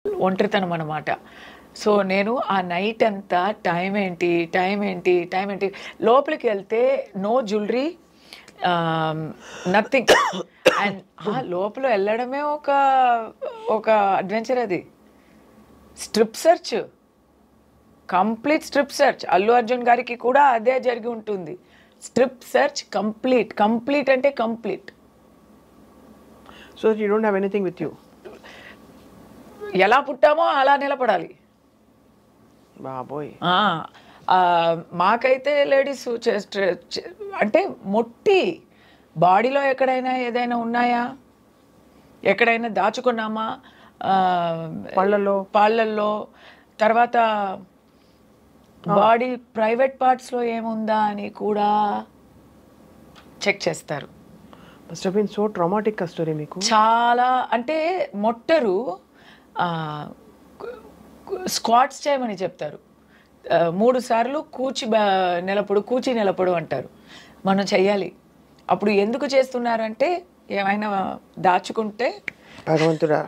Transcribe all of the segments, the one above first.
ఒంటరితనం అన్నమాట. సో, నేను ఆ నైట్ అంతా టైం ఏంటి లోపలికెళ్తే నో జ్యువెలరీ, నథింగ్. అండ్ లోపల ఎళ్ళడమే ఒక అడ్వెంచర్ అది. Strip search. Complete strip search. Allu Arjun గారికి కూడా అదే జరిగి ఉంటుంది. స్ట్రిప్ సెర్చ్ కంప్లీట్ అంటే complete. So that you don't have anything with you. ఎలా పుట్టామో అలా నిలబడాలి. బాబోయ్. మాకైతే లేడీస్ అంటే మొట్టి బాడీలో ఎక్కడైనా ఏదైనా ఉన్నాయా, ఎక్కడైనా దాచుకున్నామా, పాళ్ళల్లో తర్వాత బాడీ ప్రైవేట్ పార్ట్స్లో ఏముందా అని కూడా చెక్ చేస్తారు. Must have been so traumatic a story మీకు. చాలా అంటే మొట్టరు స్క్వాట్స్ చేయమని చెప్తారు. 3 సార్లు కూచి నిలపడు అంటారు. మనం చెయ్యాలి. అప్పుడు ఎందుకు చేస్తున్నారంటే ఏమైనా దాచుకుంటే, భగవంతుడా,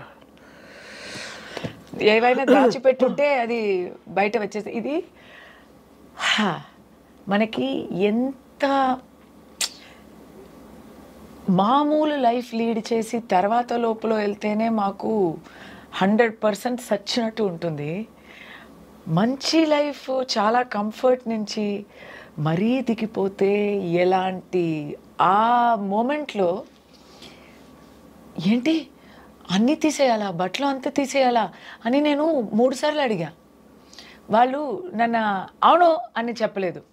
ఏవైనా దాచిపెట్టుంటే అది బయట వచ్చేసి ఇది మనకి ఎంత మామూలు లైఫ్ లీడ్ చేసి తర్వాత లోపల వెళ్తేనే మాకు 100% సచ్చినట్టు ఉంటుంది. మంచి లైఫ్ చాలా కంఫర్ట్ నుంచి మరీ దిగిపోతే ఎలాంటి ఆ మూమెంట్లో ఏంటి అన్నీ తీసేయాలా, బట్టలు అంతా తీసేయాలా అని నేను 3 సార్లు అడిగా. వాళ్ళు నన్ను అవును అని చెప్పలేదు.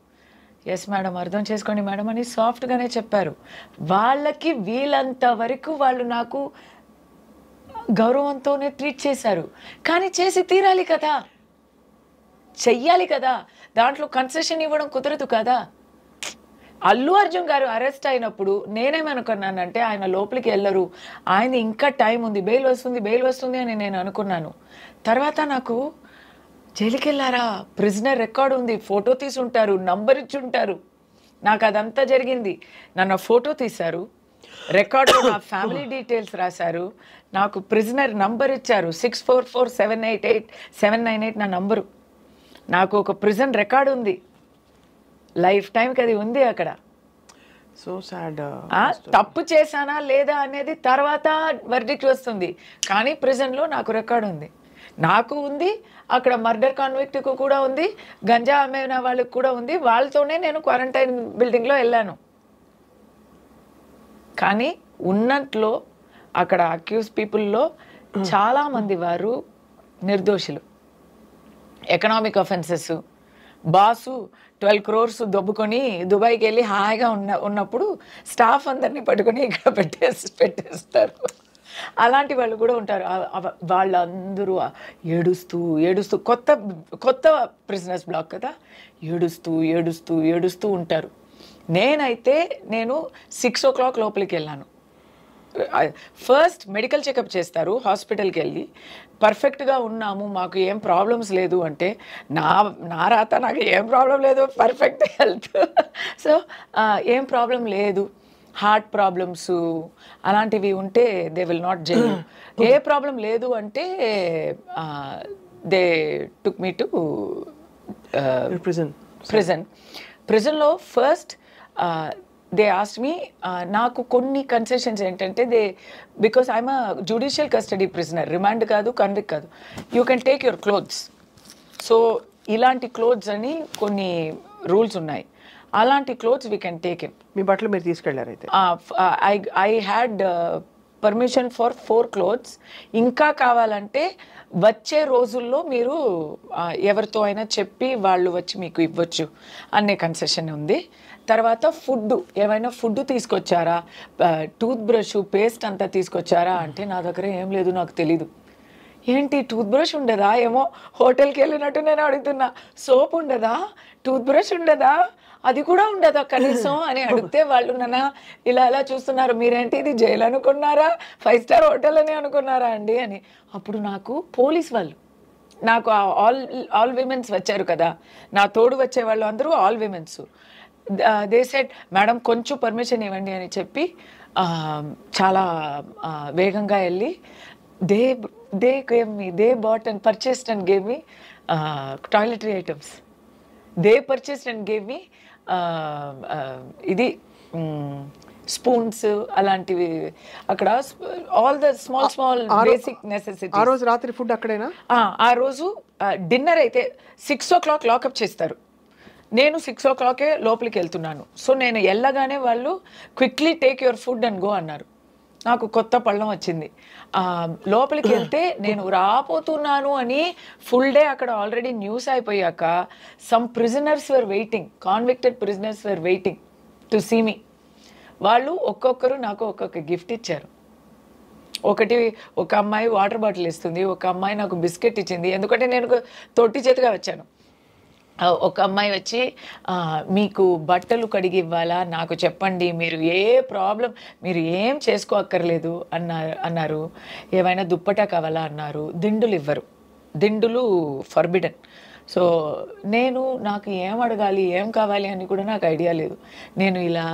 ఎస్ మేడం, అర్థం చేసుకోండి మేడం అని సాఫ్ట్గానే చెప్పారు. వాళ్ళకి వీళ్ళంత వరకు వాళ్ళు నాకు గౌరవంతోనే ట్రీట్ చేశారు. కానీ చేసి తీరాలి కదా, చెయ్యాలి కదా, దాంట్లో కన్సెషన్ ఇవ్వడం కుదరదు కదా. అల్లు అర్జున్ గారు అరెస్ట్ అయినప్పుడు నేనేమనుకున్నానంటే ఆయన లోపలికి వెళ్ళరు, ఆయన ఇంకా టైం ఉంది, బెయిల్ వస్తుంది అని నేను అనుకున్నాను. తర్వాత నాకు జైలుకి వెళ్ళారా, ప్రిజనర్ రికార్డు ఉంది, ఫోటో తీసి ఉంటారు, నంబర్ ఇచ్చి ఉంటారు. నాకు అదంతా జరిగింది. నన్ను ఫోటో తీశారు, రికార్డు నా ఫ్యామిలీ డీటెయిల్స్ రాశారు, నాకు ప్రిజనర్ నంబర్ ఇచ్చారు 644788 నా నంబరు. నాకు ఒక ప్రిజన్ రికార్డు ఉంది, లైఫ్ టైంకి అది ఉంది అక్కడ. So sad. తప్పు చేశానా లేదా అనేది తర్వాత వర్డిక్ట్ వస్తుంది, కానీ ప్రిజన్లో నాకు రికార్డు ఉంది. నాకు ఉంది, అక్కడ మర్డర్ కాన్విక్ట్కు కూడా ఉంది, గంజా అమ్మిన వాళ్ళకి కూడా ఉంది. వాళ్ళతోనే నేను క్వారంటైన్ బిల్డింగ్లో వెళ్ళాను. కానీ ఉన్నట్లో అక్కడ అక్యూజ్ పీపుల్లో చాలామంది వారు నిర్దోషులు. Economic offences. బాసు 12 crores దొబ్బుకొని దుబాయ్కి వెళ్ళి హాయిగా ఉన్నప్పుడు స్టాఫ్ అందరినీ పట్టుకొని ఇక్కడ పెట్టేస్తారు. అలాంటి వాళ్ళు కూడా ఉంటారు. వాళ్ళందరూ ఏడుస్తూ కొత్త ప్రిజనర్స్ బ్లాక్ కదా, ఏడుస్తూ ఉంటారు. నేను 6 o'clock లోపలికి వెళ్ళాను. ఫస్ట్ మెడికల్ చెకప్ చేస్తారు, హాస్పిటల్కి వెళ్ళి పర్ఫెక్ట్గా ఉన్నాము, మాకు ఏం ప్రాబ్లమ్స్ లేదు అంటే నా రాత నాకు ఏం ప్రాబ్లం లేదు, పర్ఫెక్ట్ హెల్త్. సో ఏం ప్రాబ్లం లేదు, హార్ట్ ప్రాబ్లమ్స్ అలాంటివి ఉంటే దే విల్ నాట్ జైల్. ఏ ప్రాబ్లం లేదు అంటే దే టుక్ మీ టు ప్రిజన్లో. ఫస్ట్ దే ఆస్క్డ్ మీ, నాకు కొన్ని కన్సెషన్స్ ఏంటంటే because I'm a judicial custody prisoner, remand కాదు, కన్విక్ట్ కాదు. You can take your clothes. So ఇలాంటి క్లోత్స్ అని కొన్ని రూల్స్ ఉన్నాయి. అలాంటి clothes we can take in. మీ బట్టలు మీరు తీసుకెళ్ళారు అయితే? I had permission for 4 clothes. ఇంకా కావాలంటే వచ్చే రోజుల్లో మీరు ఎవరితో అయినా చెప్పి వాళ్ళు వచ్చి మీకు ఇవ్వచ్చు అనే కన్సెషన్ ఉంది. తర్వాత ఏమైనా ఫుడ్ తీసుకొచ్చారా, టూత్ బ్రష్, పేస్ట్ అంతా తీసుకొచ్చారా అంటే నా దగ్గర ఏం లేదు, నాకు తెలీదు. ఏంటి టూత్ బ్రష్ ఉండదా, ఏమో హోటల్కి వెళ్ళినట్టు నేను అడుగుతున్నా. సోప్ ఉండదా, టూత్ బ్రష్ ఉండదా, అది కూడా ఉండదా కనీసం అని అడిగితే వాళ్ళు నన్ను ఇలా చూస్తున్నారు. మీరేంటి ఇది జైలు అనుకున్నారా, 5 star హోటల్ అని అనుకున్నారా అండి అని. అప్పుడు నాకు పోలీస్ వాళ్ళు, నాకు ఆల్ విమెన్స్ వచ్చారు కదా, నా తోడు వచ్చే వాళ్ళు అందరూ all women's. They said madam కొంచెం పర్మిషన్ ఇవ్వండి అని చెప్పి చాలా వేగంగా వెళ్ళి they bought and purchased and gave me toiletry items. They purchased and gave me ఇది స్పూన్స్ అలాంటివి. అక్కడ all the small basic necessity. ఆ రోజు రాత్రి ఫుడ్ అక్కడేనా? ఆ రోజు డిన్నర్ అయితే 6 o'clock లాకప్ చేస్తారు. నేను 6 o'clock లోపలికి వెళ్తున్నాను. సో నేను వెళ్ళగానే వాళ్ళు quickly take your food and go అన్నారు. నాకు కొత్త పళ్ళం వచ్చింది. లోపలికి వెళ్తే నేను రాపోతున్నాను అని ఫుల్ డే అక్కడ ఆల్రెడీ న్యూస్ అయిపోయాక some prisoners were waiting, convicted prisoners were waiting to see me. వాళ్ళు ఒక్కొక్కరు నాకు ఒక్కొక్క గిఫ్ట్ ఇచ్చారు. ఒక అమ్మాయి వాటర్ బాటిల్ ఇస్తుంది, ఒక అమ్మాయి నాకు బిస్కెట్ ఇచ్చింది, ఎందుకంటే నేను తొట్టి చేతిగా వచ్చాను. ఒక అమ్మాయి వచ్చి మీకు బట్టలు కడిగి ఇవ్వాలా నాకు చెప్పండి, మీరు మీరు ఏం చేసుకోక్కర్లేదు అన్నారు. ఏమైనా దుప్పటా కావాలా అన్నారు. దిండులు ఇవ్వరు, దిండులు ఫర్బిడన్. సో నాకు ఏం అడగాలి ఏం కావాలి అని కూడా నాకు ఐడియా లేదు. నేను ఇలా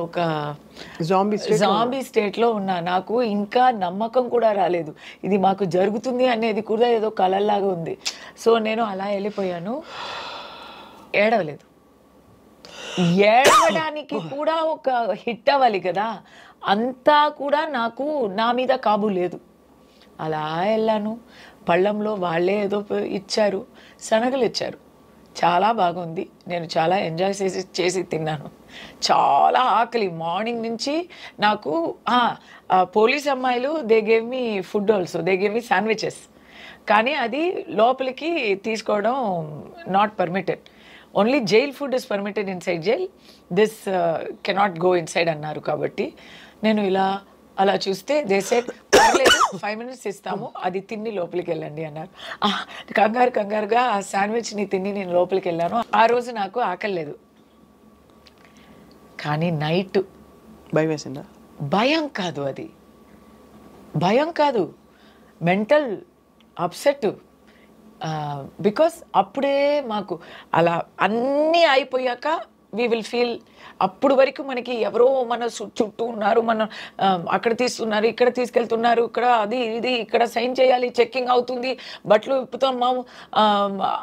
ఒక జాంబీ స్టేట్లో ఉన్నా. నాకు ఇంకా నమ్మకం కూడా రాలేదు ఇది మాకు జరుగుతుంది అనేది కూడా ఏదో కలల్లాగా ఉంది. సో నేను అలా వెళ్ళిపోయాను. ఏడవలేదు. ఏడవడానికి కూడా ఒక హిట్ అవ్వాలి కదా, అంతా కూడా నాకు నా మీద కాబు లేదు. అలా వెళ్ళాను. పళ్ళంలో వాళ్ళే ఏదో ఇచ్చారు, శనగలు ఇచ్చారు. చాలా బాగుంది. నేను చాలా ఎంజాయ్ చేసి తిన్నాను. చాలా ఆకలి మార్నింగ్ నుంచి నాకు. పోలీస్ అమ్మాయిలు they gave me food also, they gave me sandwiches. కానీ అది లోపలికి తీసుకోవడం not permitted. Only jail food is permitted inside jail, this cannot go inside అన్నారు. కాబట్టి నేను అలా చూస్తే దే సెడ్ పర్లేదు 5 minutes ఇస్తాము, అది తిని లోపలికి వెళ్ళండి అన్నారు. కంగారుగా ఆ శాండ్విచ్ని తిని నేను లోపలికి వెళ్ళాను. ఆ రోజు నాకు ఆకలి లేదు. కానీ నైట్ భయం వేసిందా? భయం కాదు, అది భయం కాదు, మెంటల్ అప్సెట్. బికాస్ అప్పుడే మాకు అలా అన్నీ అయిపోయాక వీ విల్ ఫీల్, అప్పుడు వరకు మనకి ఎవరో మన చుట్టూ ఉన్నారు, మనం అక్కడ తీస్తున్నారు, ఇక్కడ తీసుకెళ్తున్నారు, ఇక్కడ అది ఇది, ఇక్కడ సైన్ చేయాలి, చెక్కింగ్ అవుతుంది, బట్టలు విప్పుతాము,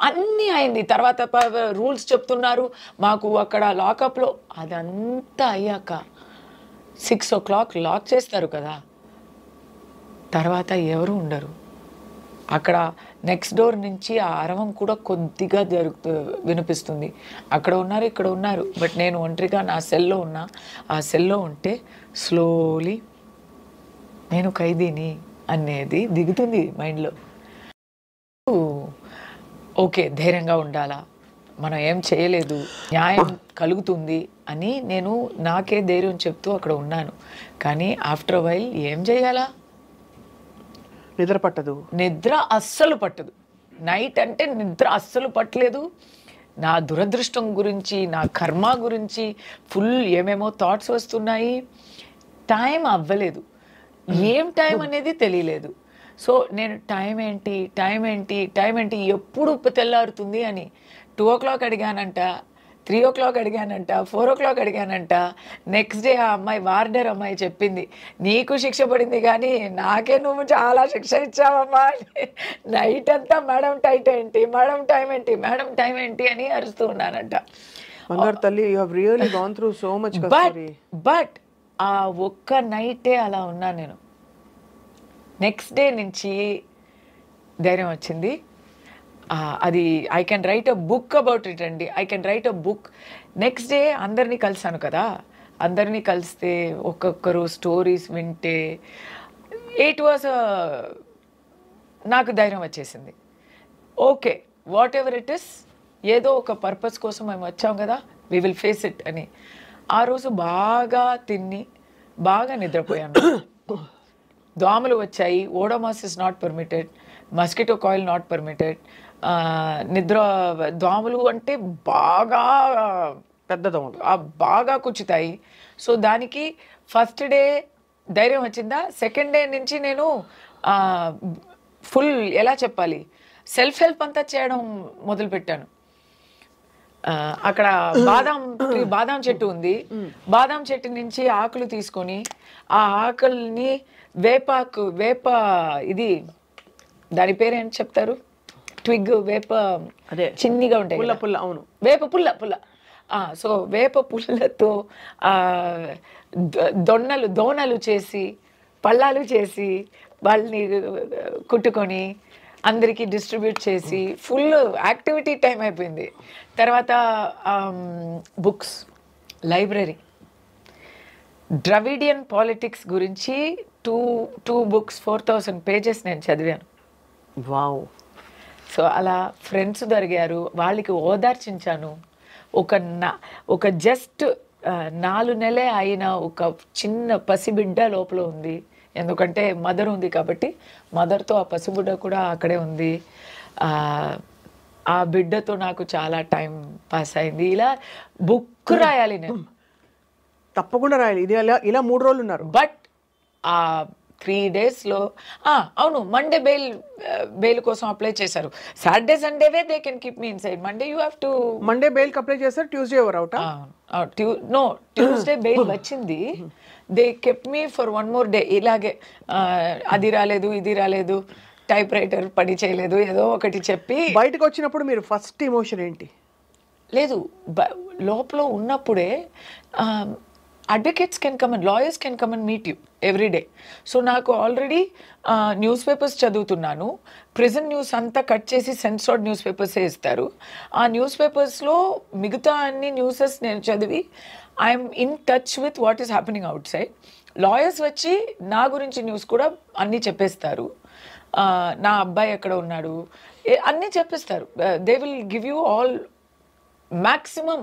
అన్నీ అయింది. తర్వాత రూల్స్ చెప్తున్నారు మాకు అక్కడ లాకప్లో. అదంతా అయ్యాక 6 o'clock లాక్ చేస్తారు కదా, తర్వాత ఎవరు ఉండరు అక్కడ. నెక్స్ట్ డోర్ నుంచి ఆ అరవం కూడా కొద్దిగా వినిపిస్తుంది. అక్కడ ఉన్నారు, ఇక్కడ ఉన్నారు, బట్ నేను ఒంటరిగా నా సెల్లో ఉన్నా. ఆ సెల్లో ఉంటే స్లోలీ నేను ఖైదీని అనేది దిగుతుంది మైండ్లో. ఓకే, ధైర్యంగా ఉండాలా, మనం ఏం చేయలేదు, న్యాయం కలుగుతుంది అని నేను నాకే ధైర్యం చెప్తూ అక్కడ ఉన్నాను. కానీ ఆఫ్టర్ వైల్ ఏం చేయాలా, నిద్ర పట్టదు, నిద్ర అస్సలు పట్టదు. నైట్ అంటే నిద్ర అస్సలు పట్టలేదు. నా దురదృష్టం గురించి, నా కర్మ గురించి ఫుల్ ఏమేమో థాట్స్ వస్తున్నాయి. టైం అవ్వలేదు, ఏం టైం అనేది తెలియలేదు. సో నేను టైం ఏంటి ఎప్పుడు తెల్లారుతుంది అని 2 o'clock అడిగానంట, 3 o'clock అడిగానంట, 4 o'clock అడిగానంట. Next day ఆ అమ్మాయి, వార్డర్ అమ్మాయి చెప్పింది, నీకు శిక్ష పడింది కానీ నాకే నువ్వు చాలా శిక్ష ఇచ్చావమ్మా. నైట్ అంతా మేడం టైం ఏంటి అని అరుస్తూ ఉన్నానంట. బట్ ఆ ఒక్క నైటే అలా ఉన్నాను నేను. నెక్స్ట్ డే నుంచి ధైర్యం వచ్చింది. అది I can write a book about it అండి. I can write a book. Next day అందరినీ కలిసాను కదా, అందరినీ కలిస్తే ఒక్కొక్కరు స్టోరీస్ వింటే ఇట్ వాజ్ నాకు ధైర్యం వచ్చేసింది. Okay, what ever it is, ఏదో ఒక పర్పస్ కోసం మేము వచ్చాం కదా, వీ విల్ ఫేస్ ఇట్ అని. ఆ రోజు బాగా తిని బాగా నిద్రపోయాను. దోమలు వచ్చాయి. Odomos is not permitted, mosquito coil not permitted. దోమలు అంటే బాగా పెద్ద దోమలు బాగా కుచ్చుతాయి. సో దానికి ఫస్ట్ డే ధైర్యం వచ్చిందా, సెకండ్ డే నుంచి నేను ఫుల్ ఎలా చెప్పాలి, సెల్ఫ్ హెల్ప్ అంతా చేయడం మొదలుపెట్టాను. అక్కడ బాదాం చెట్టు ఉంది. బాదాం చెట్టు నుంచి ఆకులు తీసుకొని ఆ ఆకుల్ని వేప ఇది దాని పేరు ఏంటి చెప్తారు? ట్విగ్, వేప అదే చిన్నిగా ఉంటాయి పుల్ల కదా. పుల్ల, అవును. వేప పుల్ల. సో వేప పుల్లతో దోణలు చేసి పళ్ళాలు చేసి వాళ్ళని కుట్టుకొని అందరికీ డిస్ట్రిబ్యూట్ చేసి ఫుల్ యాక్టివిటీ టైం అయిపోయింది. తర్వాత బుక్స్, లైబ్రరీ, ద్రవిడియన్ పాలిటిక్స్ గురించి టూ బుక్స్ 4000 pages నేను చదివాను. వావ్. సో అలా ఫ్రెండ్స్ దొరికారు, వాళ్ళకి ఓదార్చించాను. ఒక జస్ట్ 4 నెలలే అయిన ఒక చిన్న పసిబిడ్డ లోపల ఉంది. ఎందుకంటే మదర్ ఉంది కాబట్టి మదర్తో ఆ పసిబిడ్డ కూడా అక్కడే ఉంది. ఆ బిడ్డతో నాకు చాలా టైం పాస్ అయింది. ఇలా బుక్ రాయాలి నేను, తప్పకుండా రాయాలి. ఇది ఇలా 3 రోజులు ఉన్నారు. బట్ ఆ 3 daysలో అవును, మండే బెయిల్ కోసం అప్లై చేశారు. సాటర్డే సండేవే they can keep me inside. Monday you have to. Monday బెయిల్కి అప్లై చేస్తారు, ట్యూస్డే ఎవరు అవుట్? నో, ట్యూస్డే బెయిల్ వచ్చింది. They kept me for 1 more day. ఇలాగే అది రాలేదు, ఇది రాలేదు, టైప్ రైటర్ పని చేయలేదు, ఏదో ఒకటి చెప్పి. బయటకు వచ్చినప్పుడు మీరు ఫస్ట్ ఎమోషన్ ఏంటి? లేదు, లోపల ఉన్నప్పుడే advocates can come and lawyers can come and meet you every day. So నాకు ఆల్రెడీ న్యూస్ పేపర్స్ చదువుతున్నాను. ప్రిజన్ న్యూస్ అంతా కట్ చేసి సెన్సార్డ్ న్యూస్ పేపర్సే ఇస్తారు. ఆ న్యూస్ పేపర్స్లో మిగతా అన్ని న్యూసెస్ నేను చదివి I'm in touch with what is happening out side. Lawyers వచ్చి నా గురించి న్యూస్ కూడా అన్నీ చెప్పేస్తారు. నా అబ్బాయి ఎక్కడ ఉన్నాడు అన్నీ చెప్పేస్తారు. They will give you all maximum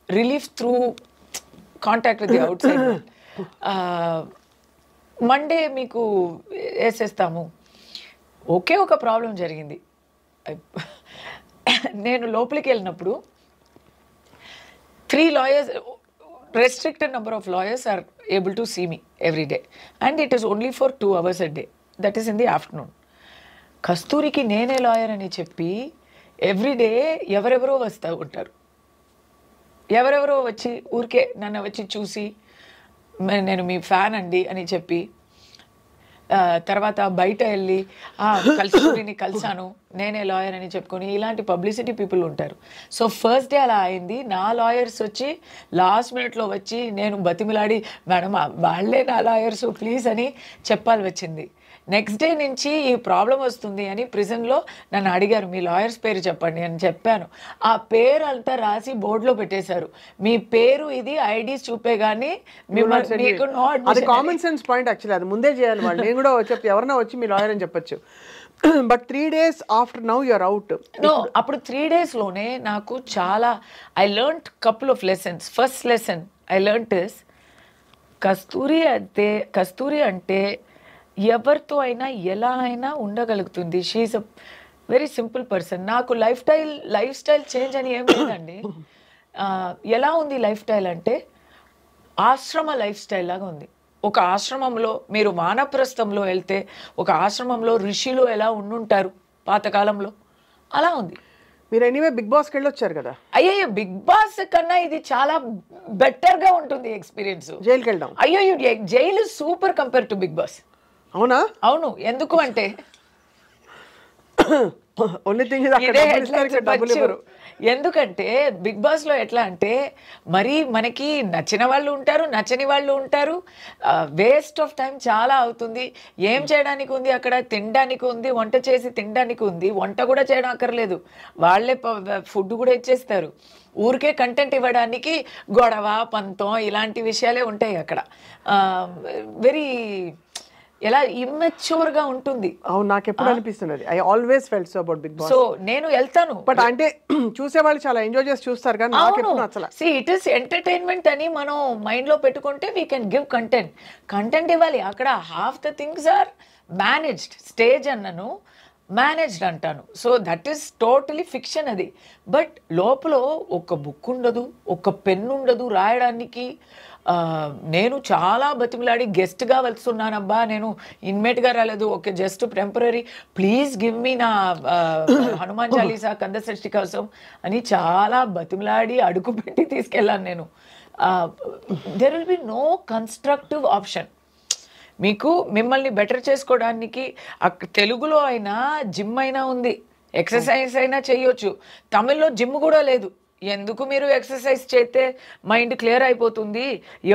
relief through contact with the outside world. Monday మీకు వేసేస్తాము. ఒకే ఒక ప్రాబ్లం జరిగింది. నేను లోపలికి వెళ్ళినప్పుడు 3 lawyers, restricted number of lawyers are able to see me every day and it is only for 2 hours a day, that is in the afternoon. కస్తూరికి నేనే lawyer అని చెప్పి everyday ఎవరెవరో వస్తూ ఉంటారు. ఎవరెవరో వచ్చి ఊరికే నన్ను వచ్చి చూసి నేను మీ ఫ్యాన్ అండి అని చెప్పి, తర్వాత బయట వెళ్ళి కస్తూరిని కలిసాను, నేనే లాయర్ అని చెప్పుకొని, ఇలాంటి పబ్లిసిటీ పీపుల్ ఉంటారు. సో ఫస్ట్ డే అలా అయింది. నా లాయర్స్ వచ్చి లాస్ట్ మినిట్లో వచ్చి నేను బతిమిలాడి, మేడం వాళ్ళే నా లాయర్స్ ప్లీజ్ అని చెప్పాలి వచ్చింది. నెక్స్ట్ డే నుంచి ఈ ప్రాబ్లం వస్తుంది అని ప్రిజన్లో నన్ను అడిగారు, మీ లాయర్స్ పేరు చెప్పండి అని చెప్పాను. ఆ పేరు అంతా రాసి బోర్డులో పెట్టేశారు. మీ పేరు ఇది, ఐడీస్ చూపే కానీ అది కామన్ సెన్స్ పాయింట్. యాక్చువల్లీ అది ముందే చేయాలి వాళ్ళు. నేను కూడా చెప్పి ఎవరన్నా వచ్చి మీ లాయర్ అని చెప్పొచ్చు. But 3 days after now you are out. No, అప్పుడు 3 daysలోనే నాకు చాలా I learned couple of lessons. First lesson I learned is Kasturi అంటే ఎవరితో అయినా ఎలా అయినా ఉండగలుగుతుంది. She is a very simple person. నాకు లైఫ్ స్టైల్ చేంజ్ అని ఏం లేదండి. ఎలా ఉంది లైఫ్ స్టైల్ అంటే ఆశ్రమ లైఫ్ స్టైల్ లాగా ఉంది. ఒక ఆశ్రమంలో మీరు వానప్రస్థంలో వెళ్తే ఒక ఆశ్రమంలో ఋషులు ఎలా ఉండుంటారు పాతకాలంలో, అలా ఉంది. మీరు ఎనీవే బిగ్ బాస్కి వెళ్ళొచ్చారు కదా. అయ్యో, బిగ్ బాస్ కన్నా ఇది చాలా బెటర్గా ఉంటుంది ఎక్స్పీరియన్స్. జైలుకి వెళ్ళడం, అయ్యో జైలు super compare to Bigg Boss. అవునా? అవును. ఎందుకు అంటే ఎందుకంటే బిగ్ బాస్ లో ఎట్లా అంటే మరి మనకి నచ్చిన వాళ్ళు ఉంటారు, నచ్చని వాళ్ళు ఉంటారు. వేస్ట్ ఆఫ్ టైం చాలా అవుతుంది. ఏం చేయడానికి ఉంది అక్కడ? తినడానికి ఉంది, వంట చేసి తినడానికి ఉంది. వంట కూడా చేయడం అక్కర్లేదు, వాళ్ళే ఫుడ్ కూడా ఇచ్చేస్తారు. ఊరికే కంటెంట్ ఇవ్వడానికి గొడవ, పంతం ఇలాంటి విషయాలే ఉంటాయి అక్కడ. వెరీ ఎలా ఇమ్మెచ్యూర్ గా ఉంటుంది. అవును, నాకు ఎప్పుడు అనిపిస్తున్నది. I always felt so about Bigg Boss. So నేను వెళ్తాను, బట్ అంటే చూసే వాళ్ళు చాలా ఎంజాయ్ చేసి చూస్తారు కానీ నాకు ఎప్పుడు నచ్చల. సి ఇట్ ఇస్ ఎంటర్టైన్మెంట్ అని మనం మైండ్ లో పెట్టుకుంటే వీ కెన్ గివ్ కంటెంట్ ఇవ్వాలి. అక్కడ half the things are managed. Stage అన్నను మేనేజ్డ్ అంటాను. So that is totally fiction అది. బట్ లోపల ఒక బుక్ ఉండదు, ఒక పెన్ ఉండదు రాయడానికి. నేను చాలా బతిమలాడి గెస్ట్గా వెళ్తున్నానబ్బా, నేను ఇన్మేట్గా రాలేదు, okay just temporary, please give me నా హనుమాన్ చాలీసా కంద సృష్టి కోసం అని చాలా బతిమలాడి అడుగు పెట్టి తీసుకెళ్ళాను నేను. There will be no constructive option. మీకు మిమ్మల్ని బెటర్ చేసుకోవడానికి తెలుగులో అయినా జిమ్ అయినా ఉంది, ఎక్సర్సైజ్ అయినా చేయొచ్చు. తమిళ్లో జిమ్ కూడా లేదు. ఎందుకు మీరు ఎక్సర్సైజ్ చేస్తే మైండ్ క్లియర్ అయిపోతుంది,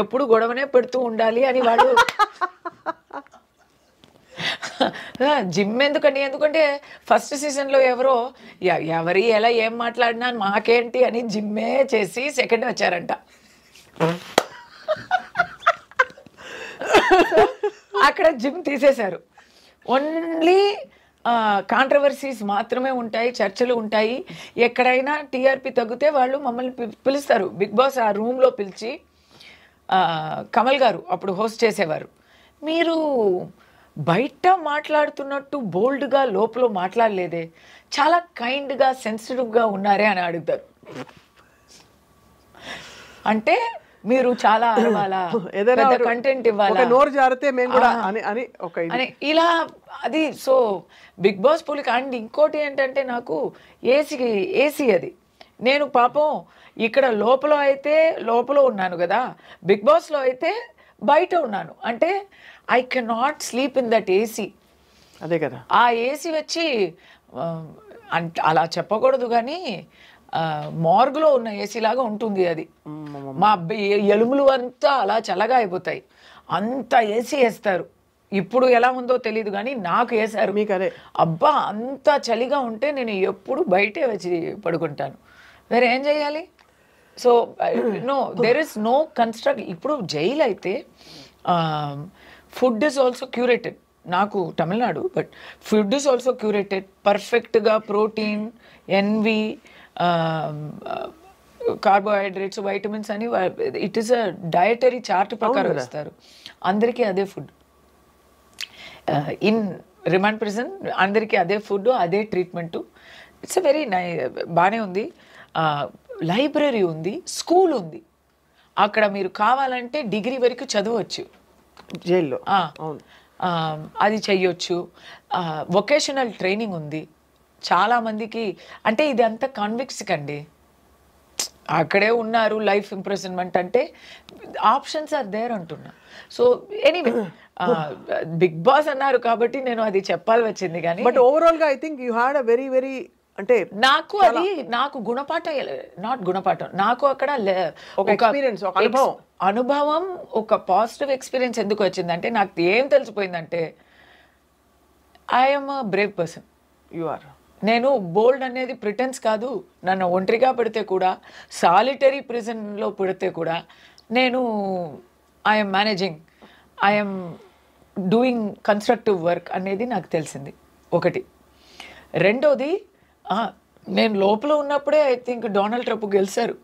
ఎప్పుడు గొడవనే పెడుతూ ఉండాలి అని వాళ్ళు జిమ్ ఎందుకండి, ఎందుకంటే ఫస్ట్ సీజన్లో ఎవరో ఎవరి ఎలా ఏం మాట్లాడినా మాకేంటి అని జిమ్మే చేసి సెకండ్ వచ్చారంట. అక్కడ జిమ్ తీసేశారు. ఓన్లీ కాంట్రవర్సీస్ మాత్రమే ఉంటాయి, చర్చలు ఉంటాయి. ఎక్కడైనా టీఆర్పీ తగ్గితే వాళ్ళు మమ్మల్ని పిలుస్తారు. బిగ్ బాస్ ఆ రూమ్లో పిలిచి, కమల్ గారు అప్పుడు హోస్ట్ చేసేవారు, మీరు బయట మాట్లాడుతున్నట్టు బోల్డ్గా లోపల మాట్లాడలేదే, చాలా కైండ్గా సెన్సిటివ్గా ఉన్నారే అని అడుగుతారు. అంటే మీరు చాలా అరవాలా, పెద్ద కంటెంట్ ఇవ్వాలా, నోరు జారితే మేము కూడా అని ఇలా అది. సో బిగ్ బాస్ పులికి. అండ్ ఇంకోటి ఏంటంటే నాకు ఏసీ అది. నేను పాపం ఇక్కడ లోపల ఉన్నాను కదా, బిగ్ బాస్లో అయితే బయట ఉన్నాను. అంటే I cannot sleep in that AC. అదే కదా, ఆ ఏసీ వచ్చి అలా చెప్పకూడదు కానీ మార్గులో ఉన్న ఏసీ లాగా ఉంటుంది అది. మా ఎలుములు అంతా అలా చల్లగా అయిపోతాయి, అంత ఏసీ వేస్తారు. ఇప్పుడు ఎలా ఉందో తెలియదు కానీ నాకు వేసారు. మీకు అదే అబ్బా, అంత చలిగా ఉంటే నేను ఎప్పుడు బయటే వచ్చి పడుకుంటాను. వేరే ఏం చేయాలి? So no, there is no construct. ఇప్పుడు జైలు అయితే ఫుడ్ ఇస్ ఆల్సో క్యూరేటెడ్. నాకు Tamil Nadu, but food is also curated. పర్ఫెక్ట్గా ప్రోటీన్, ఎన్వి, కార్బోహైడ్రేట్స్, వైటమిన్స్ అని it is a dietary chart ప్రకారం ఇస్తారు. అందరికీ అదే ఫుడ్. ఇన్ రిమాండ్ ప్రిజన్ అందరికీ అదే ఫుడ్, అదే ట్రీట్మెంటు. ఇట్స్ వెరీ బాగానే ఉంది. లైబ్రరీ ఉంది, స్కూల్ ఉంది. అక్కడ మీరు కావాలంటే డిగ్రీ వరకు చదవచ్చు జైల్లో. అది చెయ్యొచ్చు. వొకేషనల్ ట్రైనింగ్ ఉంది చాలామందికి. అంటే ఇది అంతా కాన్విక్ట్స్కి అండి, అక్కడే ఉన్నారు. లైఫ్ ఇంప్రెజన్మెంట్ అంటే ఆప్షన్స్ ఆర్ దేర్ అంటున్నా. సో ఎనీవే, బిగ్ బాస్ అన్నారు కాబట్టి నేను అది చెప్పాలి వచ్చింది. కానీ బట్ ఓవరాల్గా I think you had a very very, అంటే నాకు గుణపాఠం, నాట్ గుణపాఠం, నాకు అక్కడ ఒక ఎక్స్పీరియన్స్, ఒక అనుభవం, ఒక పాజిటివ్ ఎక్స్పీరియన్స్ ఎందుకు వచ్చిందంటే, నాకు ఏం తెలిసిపోయిందంటే I'm a brave person. You are. నేను బోల్డ్ అనేది ప్రిటెన్స్ కాదు. నన్ను ఒంటరిగా పెడితే కూడా, సాలిటరీ ప్రిజన్లో పెడితే కూడా నేను I'm managing, I'm doing constructive work అనేది నాకు తెలిసింది ఒకటి. రెండోది, నేను లోపల ఉన్నప్పుడే ఐ థింక్ డొనాల్డ్ ట్రంప్ గెలిచారు,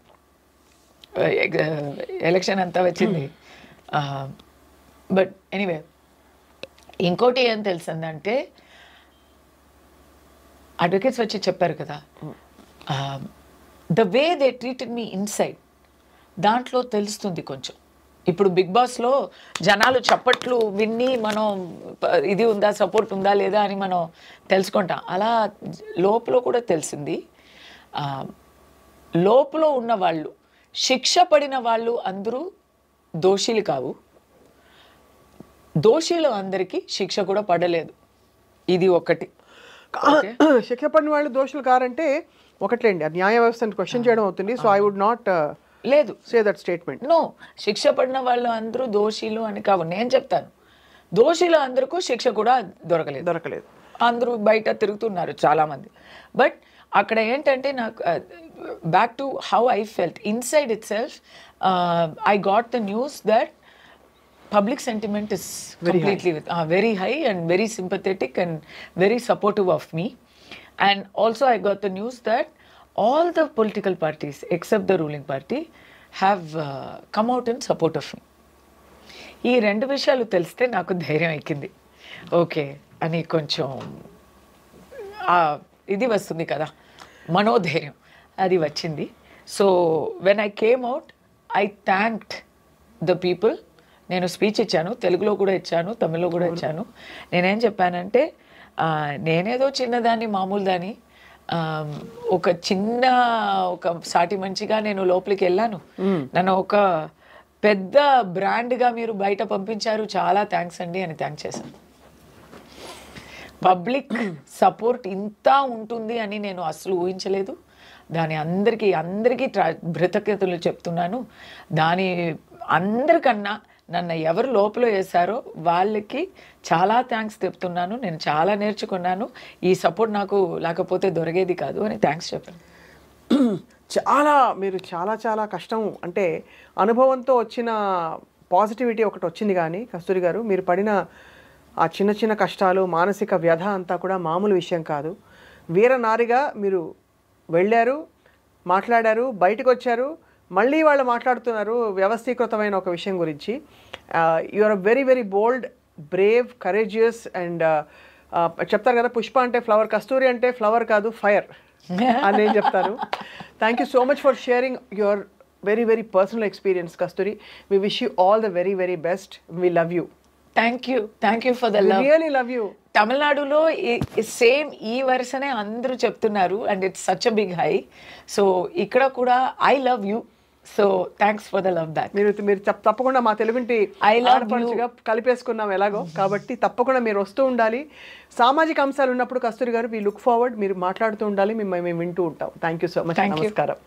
ఎలక్షన్ అంతా వచ్చింది. బట్ ఎనీవే, ఇంకోటి ఏం తెలిసిందంటే, అడ్వకేట్స్ వచ్చి చెప్పారు కదా, the way they treated me inside, దాంట్లో తెలుస్తుంది కొంచెం. ఇప్పుడు బిగ్ బాస్లో జనాలు చప్పట్లు విన్ని మనం ఇది ఉందా, సపోర్ట్ ఉందా లేదా అని మనం తెలుసుకుంటాం. అలా లోపల కూడా తెలిసింది. లోపల ఉన్న వాళ్ళు, శిక్ష పడిన వాళ్ళు అందరూ దోషులు కావు. దోషులు అందరికీ శిక్ష కూడా పడలేదు. ఇది ఒకటి. శిక్ష పడిన వాళ్ళు దోషులు కారంటే ఒకట్లేండి, అది న్యాయ వ్యవస్థను క్వశ్చన్ చేయడం అవుతుంది. సో ఐ వుడ్ నాట్ లేదు సే దట్ స్టేట్మెంట్. నో, శిక్ష పడిన వాళ్ళు అందరూ దోషులు అని కావు. నేను చెప్తాను, దోషులు అందరికీ శిక్ష కూడా దొరకలేదు. అందరూ బయట తిరుగుతున్నారు చాలామంది. బట్ అక్కడ ఏంటంటే, నాకు back to how I felt inside it self, I got the news that public sentiment is completely very high and very sympathetic and very supportive of me. And also I got the news that all the political parties except the ruling party have come out in support of me. ఈ రెండు విషయాలు తెలిస్తే నాకు ధైర్యం ఎక్కింది. Okay అని కొంచెం ఇది వస్తుంది కదా, మనోధైర్యం, అది వచ్చింది. So when I came out, I thanked the people. నేను స్పీచ్ ఇచ్చాను, తెలుగులో కూడా ఇచ్చాను, తమిళ్లో కూడా ఇచ్చాను. నేనేం చెప్పానంటే, నేనేదో చిన్నదాన్ని, మామూలు దాన్ని, ఒక సాటి మంచిగా నేను లోపలికి వెళ్ళాను. నన్ను ఒక పెద్ద బ్రాండ్గా మీరు బయట పంపించారు, చాలా థ్యాంక్స్ అండి అని థ్యాంక్ చేశాను. పబ్లిక్ సపోర్ట్ ఇంత ఉంటుంది అని నేను అసలు ఊహించలేదు. దాని అందరికీ కృతజ్ఞతలు చెప్తున్నాను. దాని అందరికన్నా నన్ను ఎవరు లోపల వేశారో వాళ్ళకి చాలా థ్యాంక్స్ చెప్తున్నాను. నేను చాలా నేర్చుకున్నాను. ఈ సపోర్ట్ నాకు లేకపోతే దొరికేది కాదు అని థ్యాంక్స్ చెప్పాను. మీరు చాలా కష్టం అంటే అనుభవంతో వచ్చిన పాజిటివిటీ ఒకటి వచ్చింది. కానీ కస్తూరి గారు, మీరు పడిన ఆ చిన్న కష్టాలు, మానసిక వ్యధ అంతా కూడా మామూలు విషయం కాదు. వీరనారిగా మీరు వెళ్ళారు, మాట్లాడారు, బయటకు వచ్చారు, మళ్ళీ వాళ్ళు మాట్లాడుతున్నారు వ్యవస్థీకృతమైన ఒక విషయం గురించి. You are very very bold, brave, courageous and చెప్తారు కదా, పుష్ప అంటే ఫ్లవర్, కస్తూరి అంటే ఫ్లవర్ కాదు ఫైర్ అని నేను చెప్తాను. Thank you so much for sharing your very very personal experience Kasturi. We wish you all the very very best. We love you. Thank you for the love. Really love you. తమిళనాడులో same ఈ వరుసనే అందరూ చెప్తున్నారు and it's such a big high. So ఇక్కడ కూడా I love you. So thanks for the love back. మీరు తప్పకుండా మా తెలుగుంటి ఆడపడుచుగా కలిపేసుకున్నాం ఎలాగో, కాబట్టి తప్పకుండా మీరు వస్తూ ఉండాలి. సామాజిక అంశాలు ఉన్నప్పుడు కస్తూరి గారు వి లుక్ ఫార్వర్డ్, మీరు మాట్లాడుతూ ఉండాలి, మేము వింటూ ఉంటాం. Thank you so much. నమస్కారం.